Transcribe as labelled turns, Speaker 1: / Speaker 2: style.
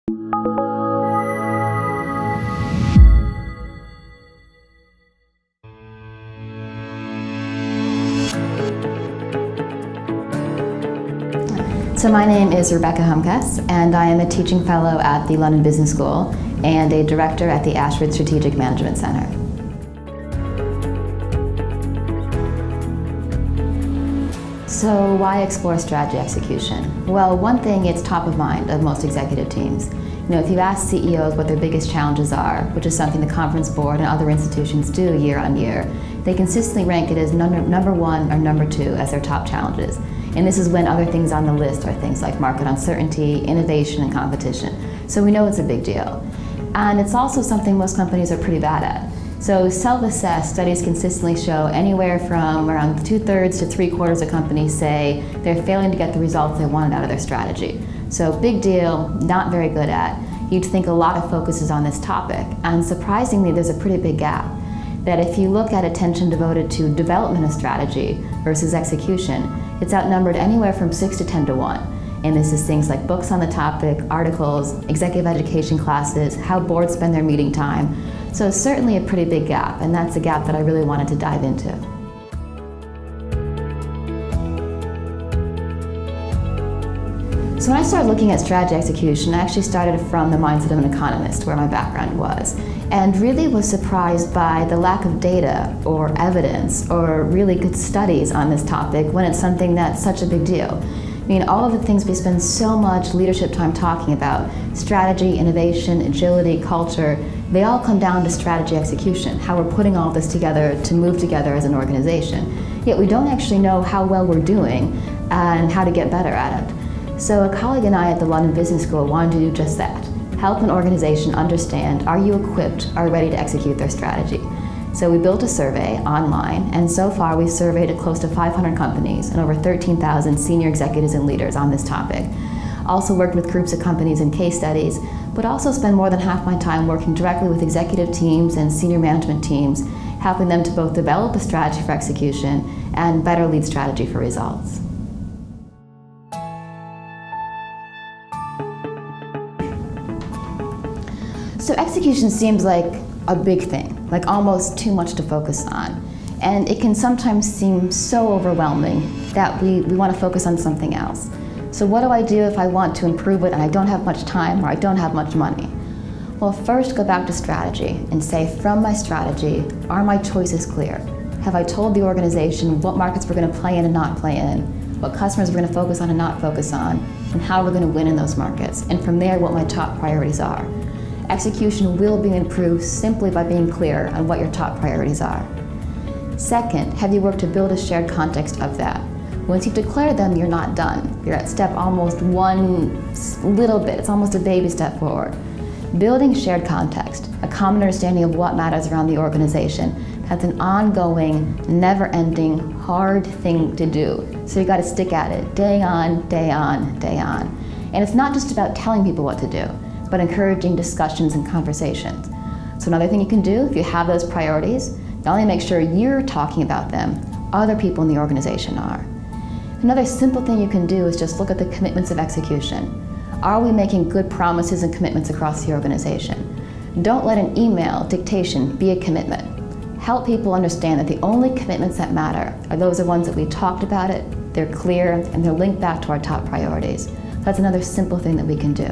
Speaker 1: So my name is Rebecca Homkes, and I am a teaching fellow at the London Business School and a director at the Ashford Strategic Management Center. So why explore strategy execution? Well, one thing, it's top of mind of most executive teams. If you ask CEOs what their biggest challenges are, which is something the Conference Board and other institutions do year on year, they consistently rank it as number one or number two as their top challenges. And this is when other things on the list are things like market uncertainty, innovation, and competition. So we know it's a big deal. And it's also something most companies are pretty bad at. So self-assessed studies consistently show anywhere from around 2/3 to 3/4 of companies say they're failing to get the results they wanted out of their strategy. So big deal, not very good at. You'd think a lot of focus is on this topic, and surprisingly there's a pretty big gap. That if you look at attention devoted to development of strategy versus execution, it's outnumbered anywhere from 6 to 10 to 1. And this is things like books on the topic, articles, executive education classes, how boards spend their meeting time. So it's certainly a pretty big gap, and that's a gap that I really wanted to dive into. So when I started looking at strategy execution, I actually started from the mindset of an economist, where my background was, and really was surprised by the lack of data or evidence or really good studies on this topic when it's something that's such a big deal. All of the things we spend so much leadership time talking about, strategy, innovation, agility, culture, they all come down to strategy execution, how we're putting all this together to move together as an organization. Yet we don't actually know how well we're doing and how to get better at it. So a colleague and I at the London Business School wanted to do just that. Help an organization understand, are you equipped, are ready to execute their strategy? So we built a survey online, and so far we've surveyed close to 500 companies and over 13,000 senior executives and leaders on this topic. Also worked with groups of companies in case studies, but also spend more than half my time working directly with executive teams and senior management teams, helping them to both develop a strategy for execution and better lead strategy for results. So execution seems like a big thing, like almost too much to focus on. And it can sometimes seem so overwhelming that we want to focus on something else. So what do I do if I want to improve it and I don't have much time or I don't have much money? Well, first go back to strategy and say, from my strategy, are my choices clear? Have I told the organization what markets we're going to play in and not play in, what customers we're going to focus on and not focus on, and how we're going to win in those markets, and from there what my top priorities are. Execution will be improved simply by being clear on what your top priorities are. Second, have you worked to build a shared context of that? Once you've declared them, you're not done. You're at step almost one little bit. It's almost a baby step forward. Building shared context, a common understanding of what matters around the organization, that's an ongoing, never-ending, hard thing to do. So you got to stick at it day on, day on, day on. And it's not just about telling people what to do, but encouraging discussions and conversations. So another thing you can do, if you have those priorities, not only make sure you're talking about them, other people in the organization are. Another simple thing you can do is just look at the commitments of execution. Are we making good promises and commitments across the organization? Don't let an email dictation be a commitment. Help people understand that the only commitments that matter are those ones that we talked about it, they're clear, and they're linked back to our top priorities. That's another simple thing that we can do.